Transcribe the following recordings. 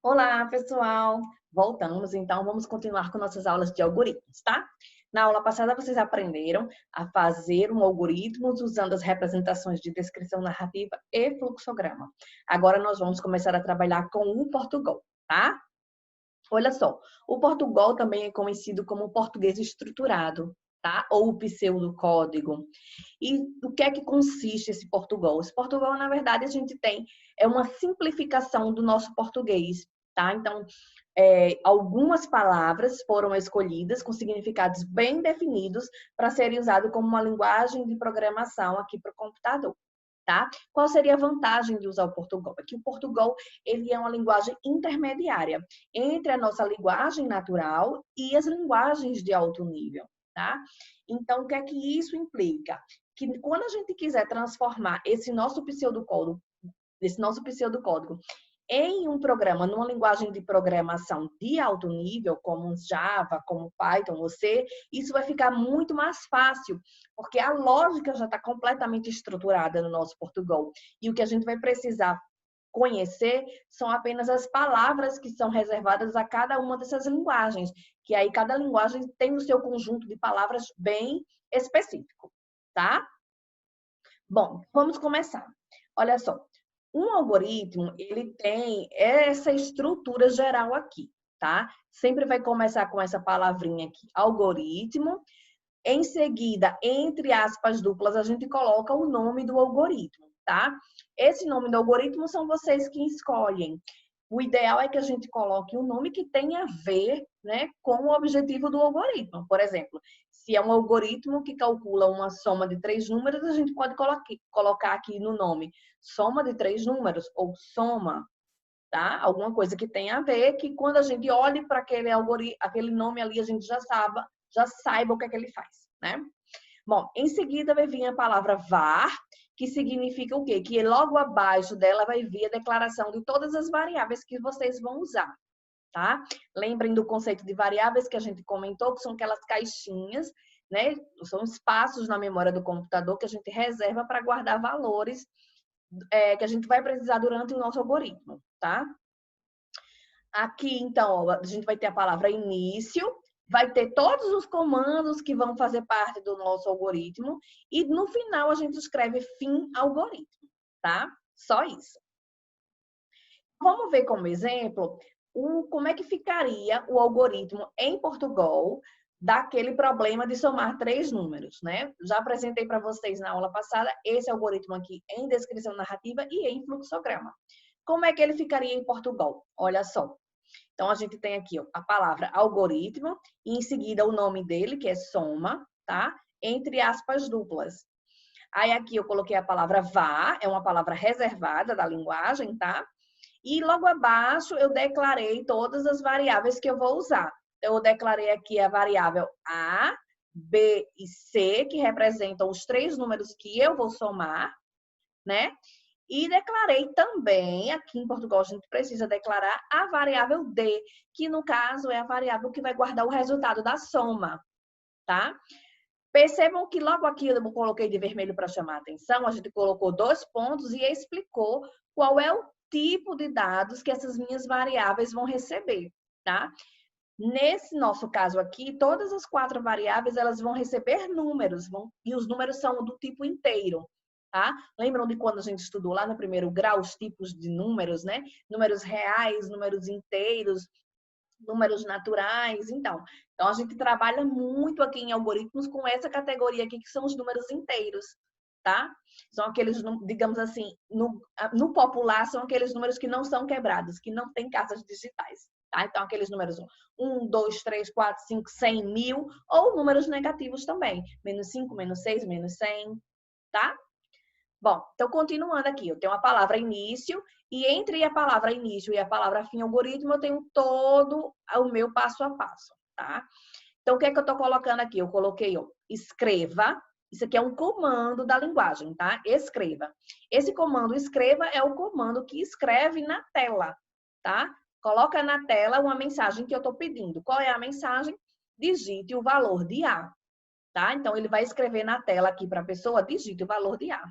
Olá, pessoal! Voltamos, então, vamos continuar com nossas aulas de algoritmos, tá? Na aula passada, vocês aprenderam a fazer um algoritmo usando as representações de descrição narrativa e fluxograma. Agora, nós vamos começar a trabalhar com o Portugal, tá? Olha só, o Portugal também é conhecido como português estruturado, tá? Ou o pseudocódigo. E o que é que consiste esse Portugal? Esse Portugal, na verdade, a gente tem uma simplificação do nosso português, tá? Então, algumas palavras foram escolhidas com significados bem definidos para serem usados como uma linguagem de programação aqui para o computador. Tá? Qual seria a vantagem de usar o Portugal? É que o Portugal ele é uma linguagem intermediária entre a nossa linguagem natural e as linguagens de alto nível. Tá? Então, o que é que isso implica? Que quando a gente quiser transformar esse nosso pseudocódigo em um programa, numa linguagem de programação de alto nível, como Java, como Python ou C, isso vai ficar muito mais fácil, porque a lógica já está completamente estruturada no nosso Portugal. E o que a gente vai precisar conhecer são apenas as palavras que são reservadas a cada uma dessas linguagens, que aí cada linguagem tem o seu conjunto de palavras bem específico, tá? Bom, vamos começar. Olha só, um algoritmo, ele tem essa estrutura geral aqui, tá? Sempre vai começar com essa palavrinha aqui, algoritmo. Em seguida, entre aspas duplas, a gente coloca o nome do algoritmo, tá? Esse nome do algoritmo são vocês que escolhem. O ideal é que a gente coloque um nome que tenha a ver, né, com o objetivo do algoritmo. Por exemplo, se é um algoritmo que calcula uma soma de 3 números, a gente pode colocar aqui no nome soma de 3 números ou soma, tá? Alguma coisa que tenha a ver, que quando a gente olhe para aquele nome ali, a gente já saiba o que é que ele faz, né? Bom, em seguida vai vir a palavra var, que significa o quê? Que logo abaixo dela vai vir a declaração de todas as variáveis que vocês vão usar, tá? Lembrem do conceito de variáveis que a gente comentou, que são aquelas caixinhas, né? São espaços na memória do computador que a gente reserva para guardar valores que a gente vai precisar durante o nosso algoritmo, tá? Aqui, então, a gente vai ter a palavra início, vai ter todos os comandos que vão fazer parte do nosso algoritmo e no final a gente escreve fim algoritmo, tá? Só isso. Vamos ver como exemplo como é que ficaria o algoritmo em Portugal daquele problema de somar 3 números, né? Já apresentei para vocês na aula passada esse algoritmo aqui em descrição narrativa e em fluxograma. Como é que ele ficaria em Portugal? Olha só. Então, a gente tem aqui ó, a palavra algoritmo e em seguida o nome dele, que é soma, tá? Entre aspas duplas. Aí aqui eu coloquei a palavra var, é uma palavra reservada da linguagem, tá? E logo abaixo eu declarei todas as variáveis que eu vou usar. Então, eu declarei aqui a variável A, B e C, que representam os 3 números que eu vou somar, né? E declarei também, aqui em Portugal a gente precisa declarar a variável D, que no caso é a variável que vai guardar o resultado da soma, tá? Percebam que logo aqui eu coloquei de vermelho para chamar a atenção, a gente colocou 2 pontos e explicou qual é o tipo de dados que essas minhas variáveis vão receber, tá? Nesse nosso caso aqui, todas as 4 variáveis elas vão receber números, e os números são do tipo inteiro. Tá? Lembram de quando a gente estudou lá no primeiro grau os tipos de números, né? Números reais, números inteiros, números naturais, então a gente trabalha muito aqui em algoritmos com essa categoria aqui que são os números inteiros, tá? São aqueles, digamos assim, no popular são aqueles números que não são quebrados, que não têm casas digitais, tá? Então aqueles números 1, 2, 3, 4, 5, 100, 1000 ou números negativos também, -5, -6, -100, tá? Bom, então continuando aqui, eu tenho a palavra início e entre a palavra início e a palavra fim algoritmo eu tenho todo o meu passo a passo, tá? Então o que é que eu estou colocando aqui? Eu coloquei, ó, escreva, isso aqui é um comando da linguagem, tá? Escreva. Esse comando escreva é o comando que escreve na tela, tá? Coloca na tela uma mensagem que eu estou pedindo. Qual é a mensagem? Digite o valor de A, tá? Então ele vai escrever na tela aqui para a pessoa, digite o valor de A.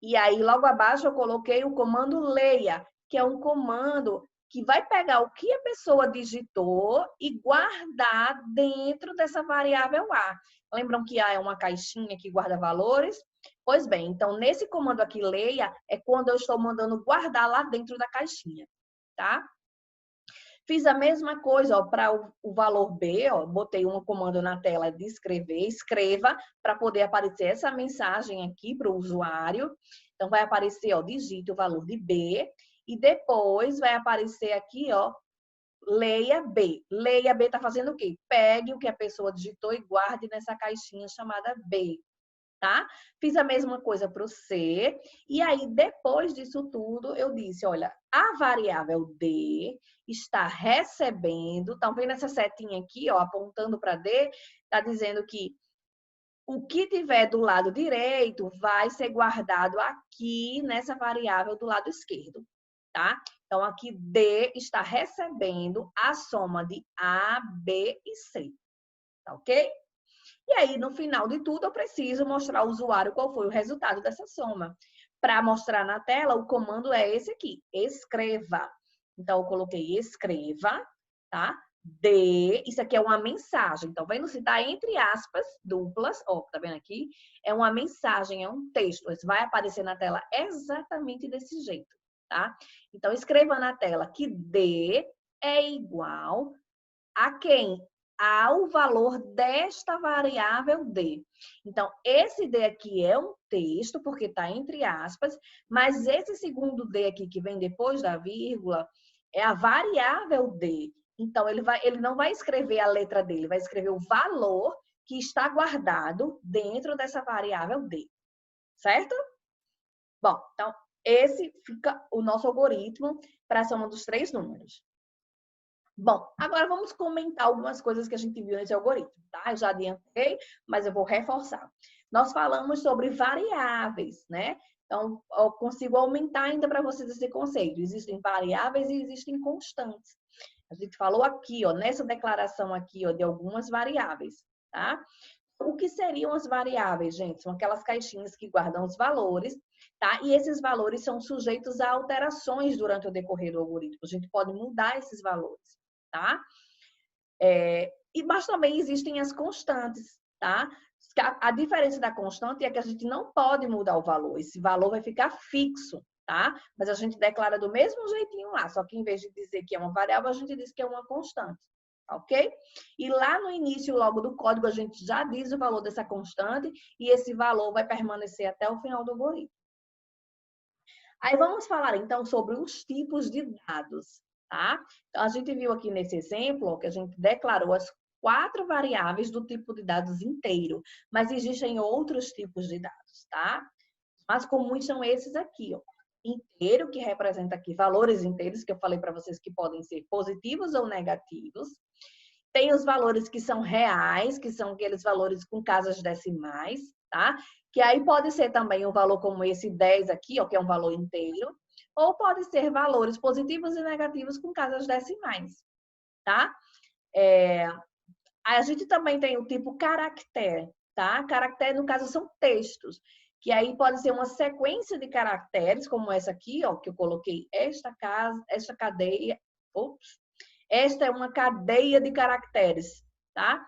E aí, logo abaixo, eu coloquei o comando leia, que é um comando que vai pegar o que a pessoa digitou e guardar dentro dessa variável A. Lembram que A é uma caixinha que guarda valores? Pois bem, então nesse comando aqui, leia, é quando eu estou mandando guardar lá dentro da caixinha, tá? Fiz a mesma coisa para o valor B, ó, botei um comando na tela de escrever, escreva, para poder aparecer essa mensagem aqui para o usuário. Então, vai aparecer, ó, digite o valor de B, e depois vai aparecer aqui, ó, leia B. Leia B está fazendo o quê? Pegue o que a pessoa digitou e guarde nessa caixinha chamada B. Tá? Fiz a mesma coisa para o C. E aí, depois disso tudo, eu disse, olha, a variável D está recebendo, estão vendo essa setinha aqui, ó, apontando para D, está dizendo que o que tiver do lado direito vai ser guardado aqui nessa variável do lado esquerdo, tá? Então, aqui D está recebendo a soma de A, B e C, tá ok? E aí, no final de tudo, eu preciso mostrar ao usuário qual foi o resultado dessa soma. Para mostrar na tela, o comando é esse aqui, escreva. Então, eu coloquei escreva, tá? Isso aqui é uma mensagem. Então, vendo se está entre aspas duplas, ó, tá vendo aqui? É uma mensagem, é um texto. Isso vai aparecer na tela exatamente desse jeito, tá? Então, escreva na tela que D é igual a quem? Ao valor desta variável D. Então, esse D aqui é um texto, porque está entre aspas, mas esse segundo D aqui, que vem depois da vírgula, é a variável D. Então, ele não vai escrever a letra D, ele vai escrever o valor que está guardado dentro dessa variável D. Certo? Bom, então, esse fica o nosso algoritmo para a soma dos três números. Bom, agora vamos comentar algumas coisas que a gente viu nesse algoritmo, tá? Eu já adiantei, mas eu vou reforçar. Nós falamos sobre variáveis, né? Então, eu consigo aumentar ainda para vocês esse conceito. Existem variáveis e existem constantes. A gente falou aqui, ó, nessa declaração aqui, ó, de algumas variáveis, tá? O que seriam as variáveis, gente? São aquelas caixinhas que guardam os valores, tá? E esses valores são sujeitos a alterações durante o decorrer do algoritmo. A gente pode mudar esses valores, tá? Mas também existem as constantes, tá? A diferença da constante é que a gente não pode mudar o valor. Esse valor vai ficar fixo, tá? Mas a gente declara do mesmo jeitinho lá, só que em vez de dizer que é uma variável, a gente diz que é uma constante, ok? E lá no início, logo do código, a gente já diz o valor dessa constante e esse valor vai permanecer até o final do algoritmo. Aí vamos falar, então, sobre os tipos de dados, tá? Então, a gente viu aqui nesse exemplo que a gente declarou as 4 variáveis do tipo de dados inteiro, mas existem outros tipos de dados, tá? Os mais comuns são esses aqui, ó. Inteiro, que representa aqui valores inteiros, que eu falei para vocês que podem ser positivos ou negativos. Tem os valores que são reais, que são aqueles valores com casas decimais, tá? Que aí pode ser também um valor como esse 10 aqui, ó, que é um valor inteiro, ou pode ser valores positivos e negativos com casas decimais, tá? A gente também tem o tipo caractere, tá? Caractere, no caso, são textos, que aí pode ser uma sequência de caracteres, como essa aqui, ó, que eu coloquei esta cadeia, esta é uma cadeia de caracteres, tá?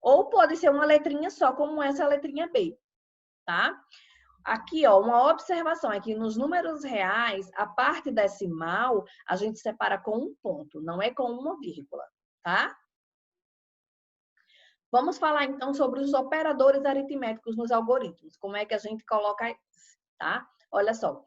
Ou pode ser uma letrinha só, como essa letrinha B, tá? Aqui, ó, uma observação é que nos números reais, a parte decimal, a gente separa com um ponto, não é com uma vírgula, tá? Vamos falar, então, sobre os operadores aritméticos nos algoritmos. Como é que a gente coloca isso, tá? Olha só.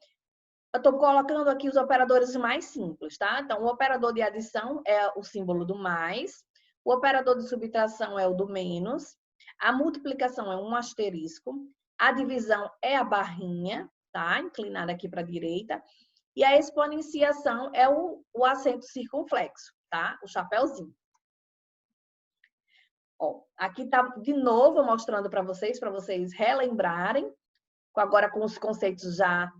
Eu estou colocando aqui os operadores mais simples, tá? Então, o operador de adição é o símbolo do mais, o operador de subtração é o do menos, a multiplicação é um asterisco, a divisão é a barrinha, tá? Inclinada aqui para a direita, e a exponenciação é o acento circunflexo, tá? O chapéuzinho. Ó, aqui tá de novo mostrando para vocês relembrarem, agora com os conceitos já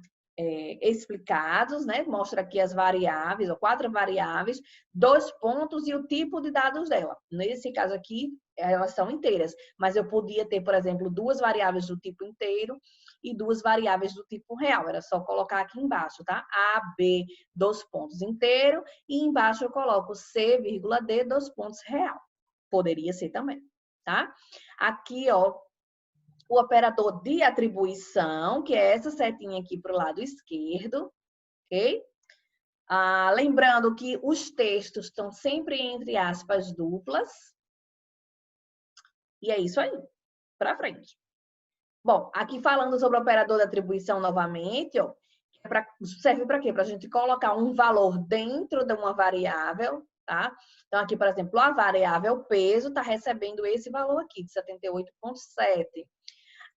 explicados, né? Mostra aqui as variáveis, ó, 4 variáveis, 2 pontos e o tipo de dados dela. Nesse caso aqui, elas são inteiras, mas eu podia ter, por exemplo, 2 variáveis do tipo inteiro e duas variáveis do tipo real. Era só colocar aqui embaixo, tá? A, B, dois pontos inteiro, e embaixo eu coloco C, vírgula D, dois pontos real. Poderia ser também, tá? Aqui, ó, o operador de atribuição, que é essa setinha aqui para o lado esquerdo, ok? Lembrando que os textos estão sempre entre aspas duplas. E é isso aí, para frente. Bom, aqui falando sobre o operador de atribuição novamente, ó, serve para quê? Para a gente colocar um valor dentro de uma variável, tá? Então, aqui, por exemplo, a variável peso está recebendo esse valor aqui, de 78,7.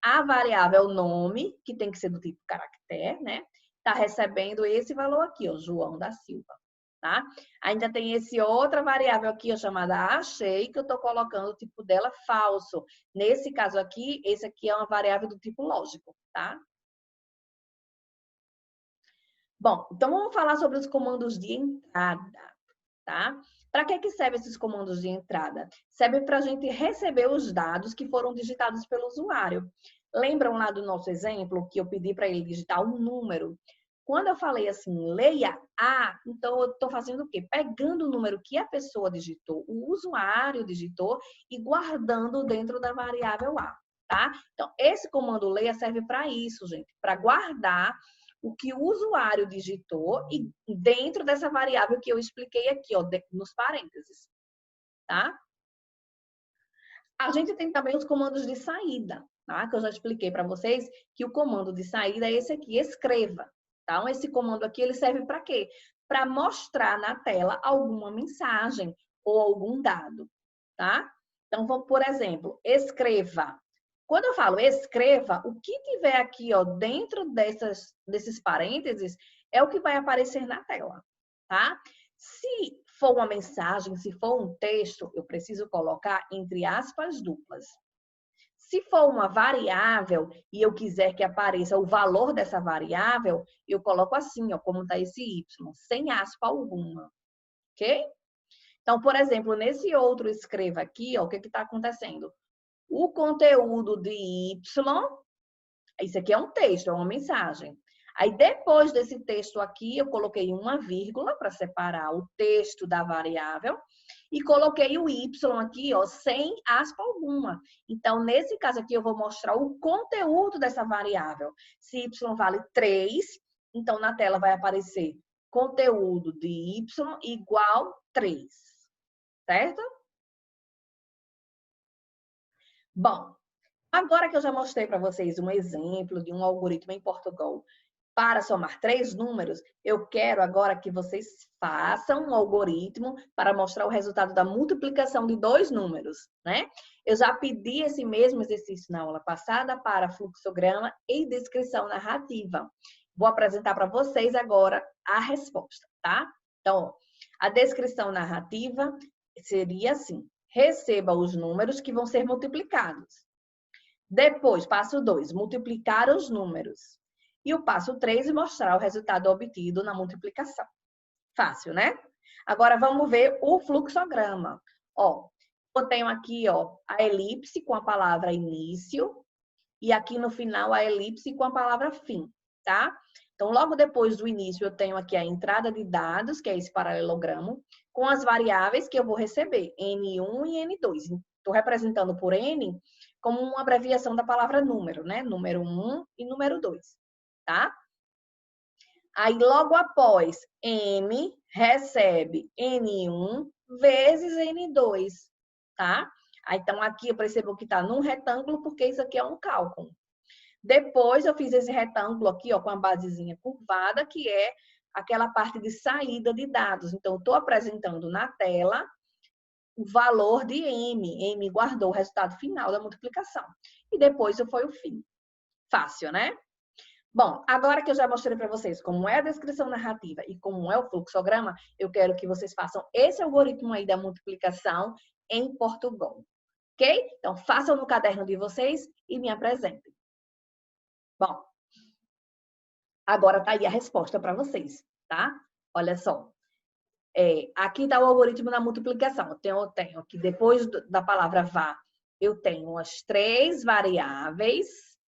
A variável nome, que tem que ser do tipo caractere, né? Está recebendo esse valor aqui, ó, João da Silva, tá? Ainda tem esse outra variável aqui, ó, chamada achei, que eu estou colocando o tipo dela falso. Nesse caso aqui, esse aqui é uma variável do tipo lógico, tá? Bom, então vamos falar sobre os comandos de entrada, tá? Para que servem esses comandos de entrada? Serve para a gente receber os dados que foram digitados pelo usuário. Lembram lá do nosso exemplo que eu pedi para ele digitar um número? Quando eu falei assim, leia A, então eu estou fazendo o quê? Pegando o número que a pessoa digitou, o usuário digitou e guardando dentro da variável A, tá? Então, esse comando leia serve para isso, gente, para guardar o que o usuário digitou e dentro dessa variável que eu expliquei aqui, ó, nos parênteses, tá? A gente tem também os comandos de saída, tá? Que eu já expliquei para vocês que o comando de saída é esse aqui, escreva. Então, esse comando aqui, ele serve para quê? Para mostrar na tela alguma mensagem ou algum dado, tá? Então, vamos, por exemplo, escreva. Quando eu falo escreva, o que tiver aqui, ó, dentro desses parênteses é o que vai aparecer na tela, tá? Se for uma mensagem, se for um texto, eu preciso colocar entre aspas duplas. Se for uma variável e eu quiser que apareça o valor dessa variável, eu coloco assim, ó, como está esse Y, sem aspa alguma, ok? Então, por exemplo, nesse outro escreva aqui, ó, o que está acontecendo? O conteúdo de Y, isso aqui é um texto, é uma mensagem. Aí, depois desse texto aqui, eu coloquei uma vírgula para separar o texto da variável e coloquei o Y aqui, ó, sem aspa alguma. Então, nesse caso aqui, eu vou mostrar o conteúdo dessa variável. Se Y vale 3, então na tela vai aparecer conteúdo de Y igual 3, certo? Bom, agora que eu já mostrei para vocês um exemplo de um algoritmo em Portugal para somar 3 números, eu quero agora que vocês façam um algoritmo para mostrar o resultado da multiplicação de 2 números, né? Eu já pedi esse mesmo exercício na aula passada para fluxograma e descrição narrativa. Vou apresentar para vocês agora a resposta, tá? Então, a descrição narrativa seria assim: receba os números que vão ser multiplicados. Depois, passo 2, multiplicar os números. E o passo 3, mostrar o resultado obtido na multiplicação. Fácil, né? Agora, vamos ver o fluxograma. Ó, eu tenho aqui, ó, a elipse com a palavra início e aqui no final a elipse com a palavra fim, tá? Então, logo depois do início, eu tenho aqui a entrada de dados, que é esse paralelogramo, com as variáveis que eu vou receber, N1 e N2. Estou representando por N como uma abreviação da palavra número, né? Número 1 e número 2, tá? Aí, logo após, M recebe N1 vezes N2, tá? Aí, então, aqui eu percebo que está num retângulo, porque isso aqui é um cálculo. Depois, eu fiz esse retângulo aqui, ó, com a basezinha curvada, que é aquela parte de saída de dados. Então, estou apresentando na tela o valor de M. M guardou o resultado final da multiplicação. E depois foi o fim. Fácil, né? Bom, agora que eu já mostrei para vocês como é a descrição narrativa e como é o fluxograma, eu quero que vocês façam esse algoritmo aí da multiplicação em Portugal. Ok? Então, façam no caderno de vocês e me apresentem. Bom, agora tá aí a resposta para vocês, tá? Olha só. Aqui está o algoritmo da multiplicação. Eu tenho aqui, depois da palavra vá, eu tenho as 3 variáveis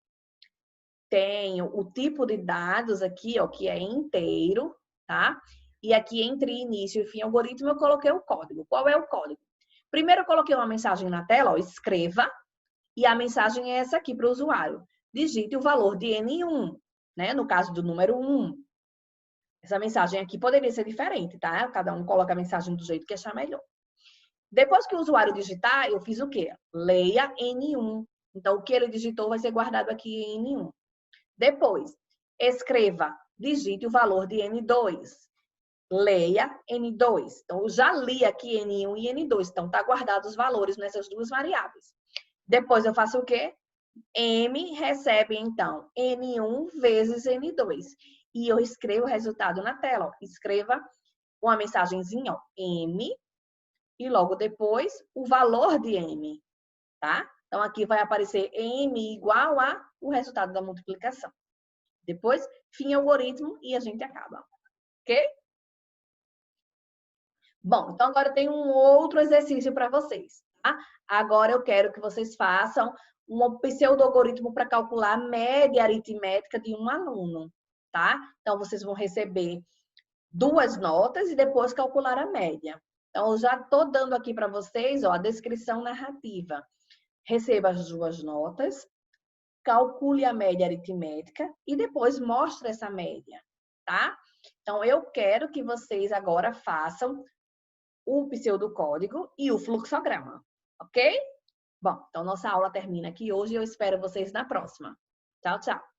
tenho o tipo de dados aqui, ó, que é inteiro, tá? E aqui entre início e fim algoritmo eu coloquei o código. Qual é o código? Primeiro eu coloquei uma mensagem na tela, ó, escreva, e a mensagem é essa aqui para o usuário. Digite o valor de N1, né? No caso do número 1. Essa mensagem aqui poderia ser diferente, tá? Cada um coloca a mensagem do jeito que achar melhor. Depois que o usuário digitar, eu fiz o quê? Leia N1. Então, o que ele digitou vai ser guardado aqui em N1. Depois, escreva, digite o valor de N2. Leia N2. Então, eu já li aqui N1 e N2. Então, está guardado os valores nessas duas variáveis. Depois, eu faço o quê? M recebe, então, N1 vezes N2. E eu escrevo o resultado na tela. Ó. Escreva uma mensagenzinha, ó, M, e logo depois o valor de M, tá? Então, aqui vai aparecer M igual a o resultado da multiplicação. Depois, fim algoritmo e a gente acaba. Ok? Bom, então agora tem um outro exercício para vocês, tá? Agora eu quero que vocês façam um pseudo-algoritmo para calcular a média aritmética de um aluno, tá? Então, vocês vão receber 2 notas e depois calcular a média. Então, eu já estou dando aqui para vocês, ó, a descrição narrativa. Receba as 2 notas, calcule a média aritmética e depois mostre essa média, tá? Então, eu quero que vocês agora façam o pseudocódigo e o fluxograma, ok? Bom, então nossa aula termina aqui hoje e eu espero vocês na próxima. Tchau, tchau!